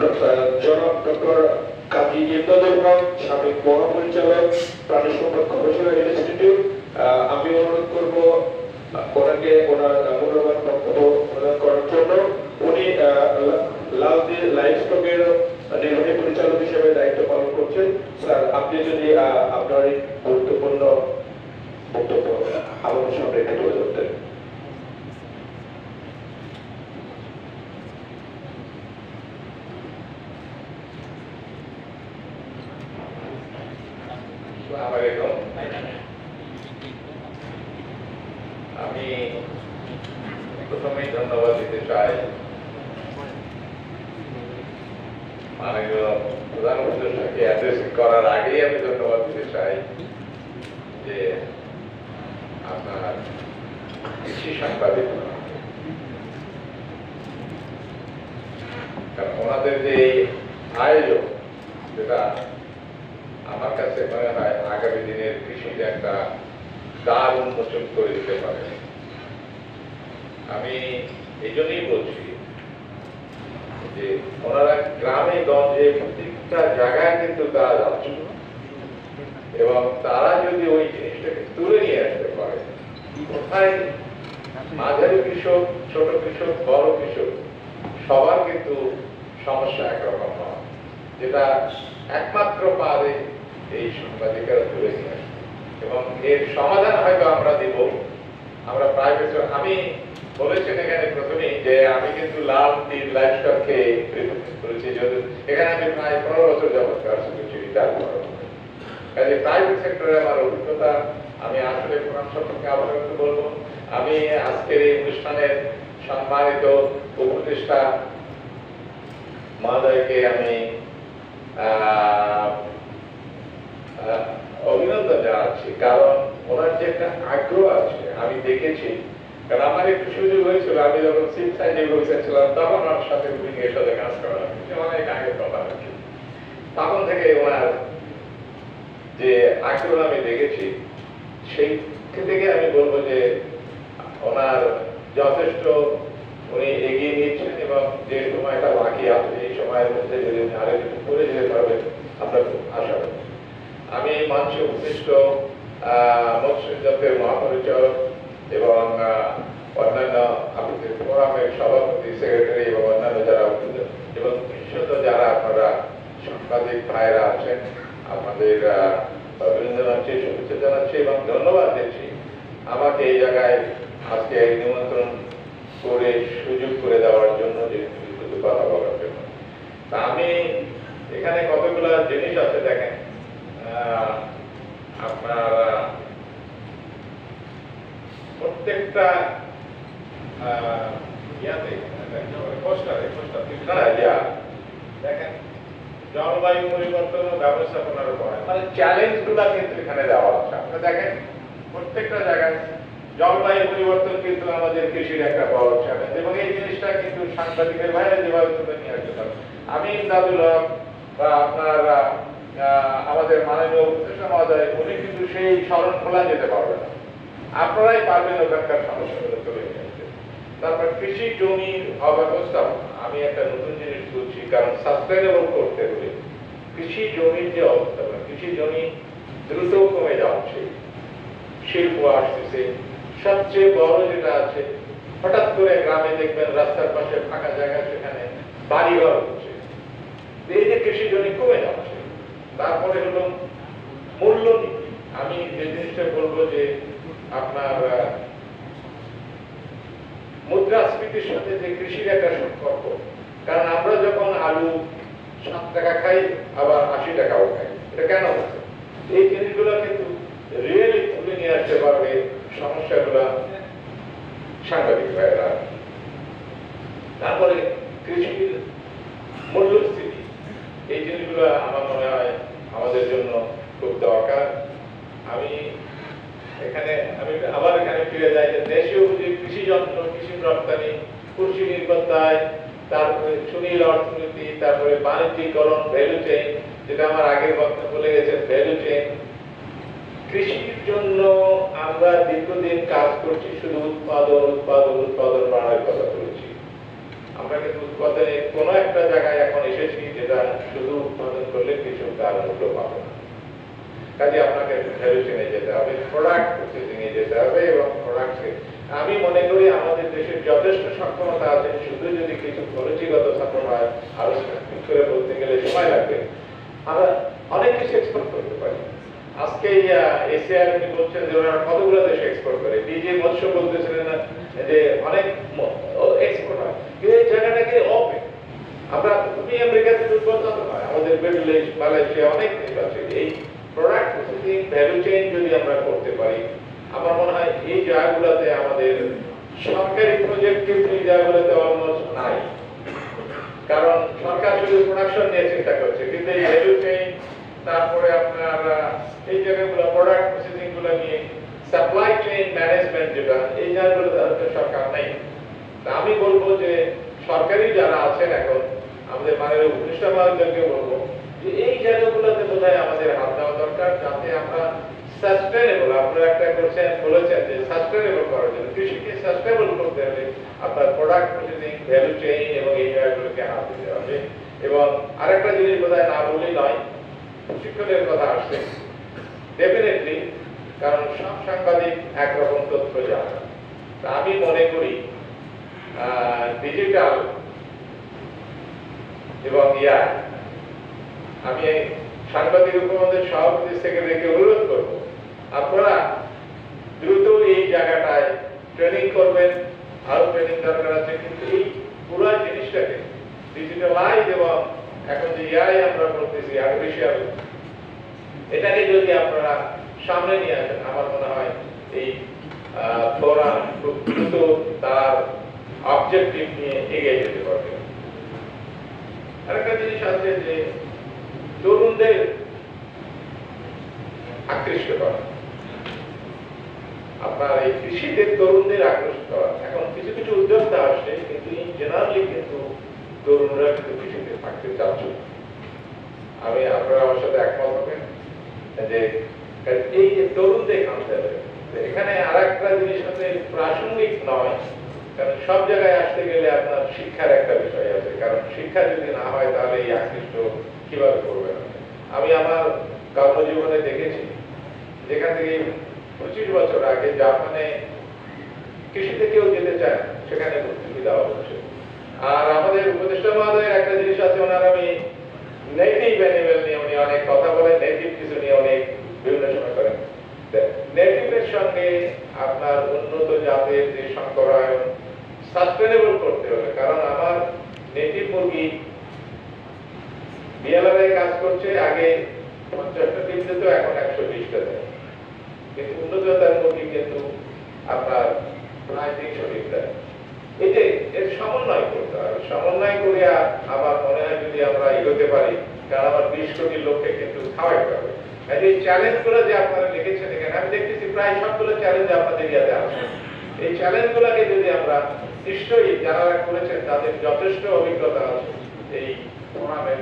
জনাব ডক্টর কাজী ইমদাদুল হক, সাবেক মহাপরিচালক প্রাণী সম্পদ গবেষণা ইনস্টিটিউট। আমি অনুরোধ করব ওনাকে ওনার মূল্যবান বক্তব্য প্রদান করার জন্য। উনি লালদি লাইভস্টকের নির্বাহী পরিচালক হিসেবে দায়িত্ব পালন করছেন। স্যার, আপনি যদি আপনার এই গুরুত্বপূর্ণ বক্তব্য আমাদের সামনে একটু তুলে ধরতেন। আমি প্রথমেই ধন্যবাদ দিতে চাই মাননীয় প্রধান উপদেষ্টাকে অ্যাড্রেস করার আগেই আমি ধন্যবাদ দিতে চাই যে আপনার কৃষি সাংবাদিক, কারণ ওনাদের যে আয়োজন, যেটা আমার কাছে মনে হয় আগামী দিনের কৃষিতে একটা দ্বার উন্মোচন করে দিতে পারে। আমি এই জন্যই বলছি যে ওনারা গ্রামে গঞ্জে প্রত্যেকটা জায়গায় কিন্তু তারা যাচ্ছে, এবং তারা যদি ওই জিনিসটাকে তুলে নিয়ে আসতে পারে, কোথায় মাঝারি কৃষক, ছোট কৃষক, বড় কৃষক সবার কিন্তু সমস্যা একরকম নয়, যেটা একমাত্র পারে এই সাংবাদিকেরা তুলে নিয়ে আসে। এবং এর সমাধান হয়তো আমরা দিব, আমরা প্রাইভেট। আমি বলেছেন এখানে প্রথমেই যে আমি কিন্তু লাইভস্টককে করেছি, এখানে আমি প্রায় 15 বছর যাবত কাজ করছি রিটায়ার করার। কাজে প্রাইভেট সেক্টরে আমার অভিজ্ঞতা, আমি আসলে প্রধান সম্পর্কে আবার একটু বলবো। আমি আজকের এই অনুষ্ঠানের সম্মানিত উপদেষ্টা মহোদয়কে আমি অভিনন্দন জানাচ্ছি, কারণ ওনার যে একটা আগ্রহ আছে আমি দেখেছি। কারণ আমার একটু সুযোগ হয়েছিল, আমি যখন সিভিল সার্জন অফিসার ছিলাম তখন ওনার সাথে এর সাথে কাজ করা হয়েছে, অনেক আগের কথা আর কি। তখন থেকে ওনার যে আগ্রহ আমি দেখেছি, সেই থেকে আমি বলবো যে ওনার যথেষ্ট উনি এগিয়ে নিচ্ছেন, এবং যে সময়টা বাকি আছে এই সময়ের মধ্যে যদি উনি আরেকটু করে যেতে পারবেন আমরা খুব আশা করি। আমি মঞ্চে উপবিষ্ট মৎস্য জাতের মহাপরিচালক এবং অন্যান্য আপনাদের ফোরামের সভাপতি, সেক্রেটারি এবং অন্যান্য যারা এবং বিশেষত যারা আপনারা সাংবাদিক ভাইরা আছেন, আপনাদের অভিনন্দন জানাচ্ছি, শুভেচ্ছা জানাচ্ছি এবং ধন্যবাদ দিচ্ছি আমাকে এই জায়গায় আজকে নিমন্ত্রণ করে সুযোগ করে দেওয়ার জন্য, যে কথা বলার জন্য। তা আমি এখানে কতগুলো জিনিস আছে দেখেন, আপনার প্রত্যেকটা দেখেন জলবায়ু পরিবর্তন ও ব্যবস্থাপনার উপর, মানে চ্যালেঞ্জ গুলা কিন্তু এখানে দেওয়া আছে। আপনারা দেখেন প্রত্যেকটা জায়গায় জলবায়ু পরিবর্তন কিন্তু আমাদের কৃষির একটা বড় চ্যালেঞ্জ, এবং এই জিনিসটা কিন্তু সাংবাদিকের বাইরে যেভাবে তুলে নিয়ে আসতে পারে। আমি ইমদাদুল হক বা আপনার আমাদের মাননীয় উপদেষ্টা মহোদয়, উনি কিন্তু সেই স্মরণ খোলা যেতে পারবে না, আপনারাই পারবেন ওখানকার সমস্যাগুলো তুলে নিয়ে আসতে। তারপর কৃষি জমির অব্যবস্থাপনা, আমি একটা নতুন জিনিস বলছি, কারণ সাস্টেনেবল করতে হলে কৃষি জমির যে অবস্থাপনা, কৃষি জমি দ্রুত কমে যাচ্ছে, শিল্প আসতেছে, সবচেয়ে বড় যেটা আছে, হঠাৎ করে গ্রামে দেখবেন রাস্তার পাশে ফাঁকা জায়গা, সেখানে বাড়িঘর হচ্ছে, এই যে কৃষি জমি কমে যাচ্ছে। তারপরে হলো মূল্যনীতি, আমি যে জিনিসটা বলবো যে আপনার মুদ্রাস্ফীতির সাথে যে কৃষির একটা সম্পর্ক, কারণ আমরা যখন আলু 7 টাকা খাই, আবার 80 টাকাও খাই, এটা কেন হচ্ছে? এই জিনিসগুলো কিন্তু রিয়েলি তুলে নিয়ে আসতে পারবে সমস্যাগুলো সাংবাদিক ভাইরা। তারপরে কৃষির মূল্যস্থিতি, এই জিনিসগুলো আমার মনে হয় আমাদের জন্য খুব দরকার। আমি আবার এখানে ফিরে যাই যে দেশীয় যে কৃষি যন্ত্র, কৃষি রপ্তানি, কৃষি নির্ভরতায়, তারপরে সুনীল অর্থনীতি, তারপরে বাণিজ্যিকরণ, ভ্যালু চেইন, যেটা আমার আগের বক্তব্য বলে গেছে, ভ্যালু চেইন। কৃষির জন্য আমরা দীর্ঘদিন কাজ করছি, শুধু উৎপাদন উৎপাদন উৎপাদন বাড়ানোর কথা বলেছি। আমরা কিন্তু উৎপাদনে কোনো একটা জায়গায় এখন এসেছি কাজে আপনাকে ভ্যালু চেনে যেতে হবে, প্রোডাক্ট প্রসেসিং এ যেতে হবে এবং প্রোডাক্টকে আমি মনে করি আমাদের দেশের যথেষ্ট সক্ষমতা আছে, শুধু যদি কিছু খরচীগত সাপোর্ট হয়, আরো স্পেসিফিক করে বলতে গেলে সময় লাগবে, আমরা অনেক কিছু এক্সপোর্ট করতে পারি। আজকে এশিয়ার আপনি বলছেন যে ওরা কতগুলো দেশে এক্সপোর্ট করে, ডিজে মৎস্য বলতেছিলেন না যে অনেক এক্সপোর্ট হয়, কিন্তু এই জায়গাটাকে ওপেন আমরা তুমি আমেরিকাতে দুর্বল হয়, আমাদের মিডল ইস্ট মালয়েশিয়া অনেক দেশ আছে। এই প্রোডাক্ট প্রসেসিং ভ্যালু চেইন যদি আমরা করতে পারি, আমার মনে হয় এই জায়গাগুলোতে আমাদের সরকারি প্রজেক্ট কিন্তু এই জায়গাগুলোতে অলমোস্ট নাই, কারণ সরকার শুধু প্রোডাকশন নিয়ে চিন্তা করছে, কিন্তু এই ভ্যালু চেইন তারপরে আপনার এই জায়গাগুলো প্রোডাক্ট প্রসেসিং গুলো নিয়ে সাপ্লাই চেইন ম্যানেজমেন্ট যেটা এই জায়গাগুলোতে হয়তো সরকার নেই। তা আমি বলবো যে সরকারি যারা আছেন এখন আমাদের মাননীয় উপদেষ্টা মহোদয়কে বলবো যে এই জায়গাগুলোতে বোধহয় আমাদের হাত দেওয়া দরকার, যাতে আমরা সাস্টেনেবল, আপনারা একটা করছেন বলেছেন যে সাস্টেনেবল করার জন্য, কৃষিকে সাস্টেনেবল করতে হলে আপনার প্রোডাক্ট প্রসেসিং ভ্যালু চেইন এবং এই জায়গাগুলোকে হাত দিতে হবে। এবং আরেকটা জিনিস বোধহয় না বললেই নয়, প্রশিক্ষণের কথা আসছে ডেফিনেটলি, কারণ সব সাংবাদিক একরকম তথ্য জানে। তা আমি মনে করি ডিজিটাল এবং আমি সাংবাদিক উপমন্ত্রীর সভাপতি সেক্রেটারিকে অনুরোধ করব আপনারা দ্রুত এই জায়গাটায় ট্রেনিং করবেন, আরো ট্রেনিং দরকার আছে, কিন্তু এই পুরো জিনিসটাকে ডিজিটালাইজ এবং এখন যে এআই আমরা বলতেছি আর্টিফিশিয়াল, এটাকে যদি আপনারা সামনে নিয়ে আসেন, আমার মনে হয় এই ফোরাম খুব দ্রুত তার অবজেক্টিভ নিয়ে এগিয়ে যেতে পারবে। আরেকটা জিনিস আছে যে তরুণদের আকৃষ্ট করা, আপনার এই কৃষিতে তরুণদের আকৃষ্ট করা। এখন কিছু কিছু উদ্যোক্তা আসছে, কিন্তু ইন জেনারেলি কিন্তু তরুণরা কিন্তু কৃষিতে থাকতে চাচ্ছে। আমি আপনারা আমার সাথে একমত হবেন যে এই যে তরুণদের আনতে হবে। এখানে আরেকটা জিনিস হচ্ছে প্রাসঙ্গিক নয়, কারণ সব জায়গায় আসতে গেলে আপনার শিক্ষার একটা বিষয় আছে, কারণ শিক্ষা যদি না হয় তাহলে এই আকৃষ্ট কিভাবে করবে না। আমি আমার কর্মজীবনে দেখেছি যেখান থেকে 25 বছর আগে জাপানে কৃষিতে কেউ যেতে চায় না, সেখানে ভর্তি দেওয়া হচ্ছে। আর আমাদের উপদেষ্টা মহোদয়ের একটা জিনিস আছে, ওনার আমি নেটিভ অ্যানিমেল নিয়ে উনি অনেক কথা বলেন, নেটিভ কিছু নিয়ে অনেক বিভিন্ন সময় করেন। নেটিভের সঙ্গে আপনার উন্নত জাতের যে সংকরায়ন সাস্টেনেবল করতে হবে, কারণ আমার নেটিভ মুরগি বিএলআর কাজ করছে, আগে 50টা ডিম দিত, এখন 120টা দেয়, কিন্তু উন্নত জাতের মুরগি কিন্তু আপনার প্রায় 300 ডিম দেয়। এই যে এর সমন্বয় করতে হবে, সমন্বয় করে আমার মনে হয় যদি আমরা এগোতে পারি, কারণ আমার 20 কোটি লোককে কিন্তু খাওয়াইতে হবে। এই চ্যালেঞ্জ গুলো যে আপনারা লিখেছেন এখানে, আমি দেখতেছি প্রায় সবগুলো চ্যালেঞ্জ আপনাদের ইয়াতে আছে। এই চ্যালেঞ্জ গুলাকে যদি আমরা, নিশ্চয়ই যারা করেছেন তাদের যথেষ্ট অভিজ্ঞতা আছে এই ফোরামের,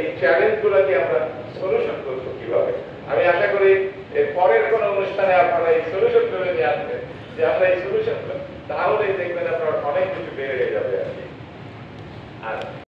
এই চ্যালেঞ্জ গুলাকে আমরা সলিউশন করবো কিভাবে। আমি আশা করি এর পরের কোন অনুষ্ঠানে আপনারা এই সলিউশন করে নিয়ে আসবেন, যে আমরা এই সলিউশন, তাহলে দেখবেন আপনার অনেক কিছু বেড়ে যাবে আর কি। আর